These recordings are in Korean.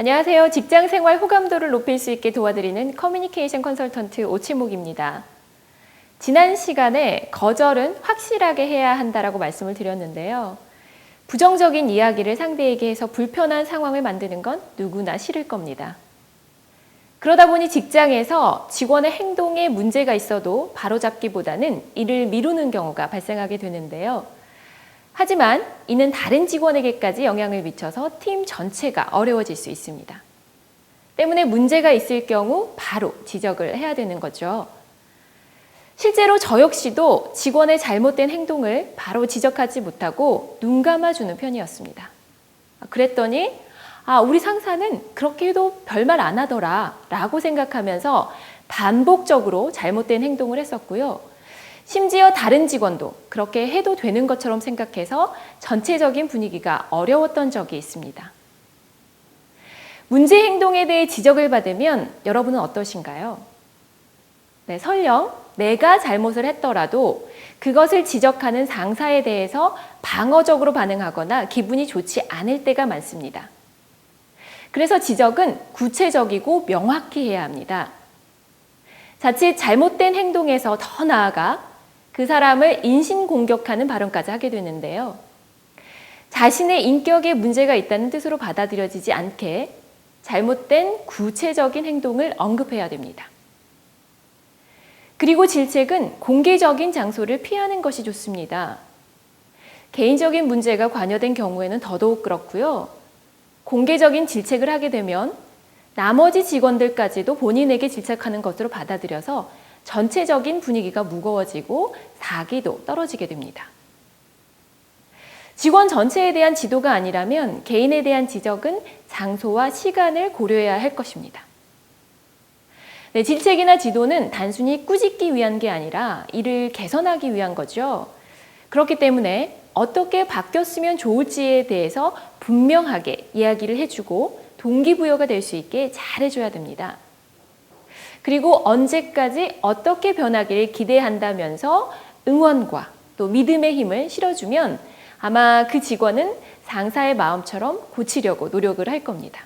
안녕하세요. 직장생활 호감도를 높일 수 있게 도와드리는 커뮤니케이션 컨설턴트 오치목입니다. 지난 시간에 거절은 확실하게 해야 한다라고 말씀을 드렸는데요. 부정적인 이야기를 상대에게 해서 불편한 상황을 만드는 건 누구나 싫을 겁니다. 그러다 보니 직장에서 직원의 행동에 문제가 있어도 바로잡기보다는 이를 미루는 경우가 발생하게 되는데요. 하지만 이는 다른 직원에게까지 영향을 미쳐서 팀 전체가 어려워질 수 있습니다. 때문에 문제가 있을 경우 바로 지적을 해야 되는 거죠. 실제로 저 역시도 직원의 잘못된 행동을 바로 지적하지 못하고 눈 감아주는 편이었습니다. 그랬더니 우리 상사는 그렇게 해도 별말 안 하더라 라고 생각하면서 반복적으로 잘못된 행동을 했었고요. 심지어 다른 직원도 그렇게 해도 되는 것처럼 생각해서 전체적인 분위기가 어려웠던 적이 있습니다. 문제 행동에 대해 지적을 받으면 여러분은 어떠신가요? 네, 설령 내가 잘못을 했더라도 그것을 지적하는 상사에 대해서 방어적으로 반응하거나 기분이 좋지 않을 때가 많습니다. 그래서 지적은 구체적이고 명확히 해야 합니다. 자칫 잘못된 행동에서 더 나아가 그 사람을 인신공격하는 발언까지 하게 되는데요. 자신의 인격에 문제가 있다는 뜻으로 받아들여지지 않게 잘못된 구체적인 행동을 언급해야 됩니다. 그리고 질책은 공개적인 장소를 피하는 것이 좋습니다. 개인적인 문제가 관여된 경우에는 더더욱 그렇고요. 공개적인 질책을 하게 되면 나머지 직원들까지도 본인에게 질책하는 것으로 받아들여서 전체적인 분위기가 무거워지고 사기도 떨어지게 됩니다. 직원 전체에 대한 지도가 아니라면 개인에 대한 지적은 장소와 시간을 고려해야 할 것입니다. 네, 질책이나 지도는 단순히 꾸짖기 위한 게 아니라 이를 개선하기 위한 거죠. 그렇기 때문에 어떻게 바뀌었으면 좋을지에 대해서 분명하게 이야기를 해주고 동기부여가 될 수 있게 잘해줘야 됩니다. 그리고 언제까지 어떻게 변하기를 기대한다면서 응원과 또 믿음의 힘을 실어주면 아마 그 직원은 상사의 마음처럼 고치려고 노력을 할 겁니다.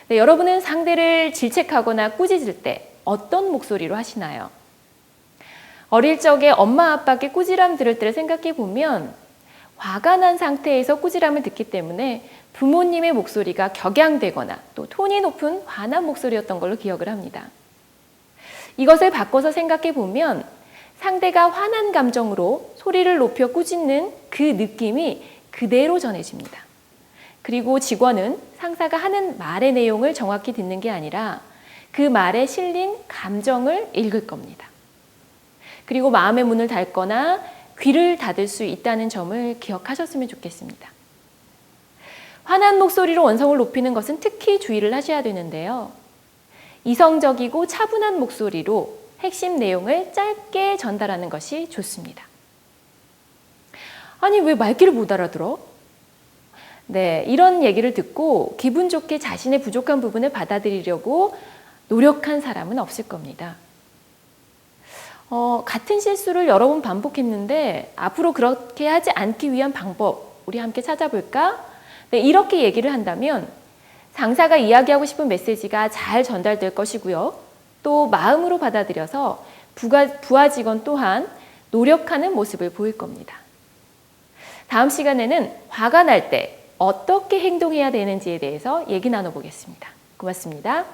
네, 여러분은 상대를 질책하거나 꾸짖을 때 어떤 목소리로 하시나요? 어릴 적에 엄마 아빠께 꾸지람 들을 때를 생각해 보면 화가 난 상태에서 꾸지람을 듣기 때문에 부모님의 목소리가 격양되거나 또 톤이 높은 화난 목소리였던 걸로 기억을 합니다. 이것을 바꿔서 생각해 보면 상대가 화난 감정으로 소리를 높여 꾸짖는 그 느낌이 그대로 전해집니다. 그리고 직원은 상사가 하는 말의 내용을 정확히 듣는 게 아니라 그 말에 실린 감정을 읽을 겁니다. 그리고 마음의 문을 닫거나 귀를 닫을 수 있다는 점을 기억하셨으면 좋겠습니다. 화난 목소리로 원성을 높이는 것은 특히 주의를 하셔야 되는데요. 이성적이고 차분한 목소리로 핵심 내용을 짧게 전달하는 것이 좋습니다. 아니, 왜 말귀를 못 알아들어? 네, 이런 얘기를 듣고 기분 좋게 자신의 부족한 부분을 받아들이려고 노력한 사람은 없을 겁니다. 같은 실수를 여러 번 반복했는데 앞으로 그렇게 하지 않기 위한 방법 우리 함께 찾아볼까? 네, 이렇게 얘기를 한다면 상사가 이야기하고 싶은 메시지가 잘 전달될 것이고요. 또 마음으로 받아들여서 부하 직원 또한 노력하는 모습을 보일 겁니다. 다음 시간에는 화가 날 때 어떻게 행동해야 되는지에 대해서 얘기 나눠보겠습니다. 고맙습니다.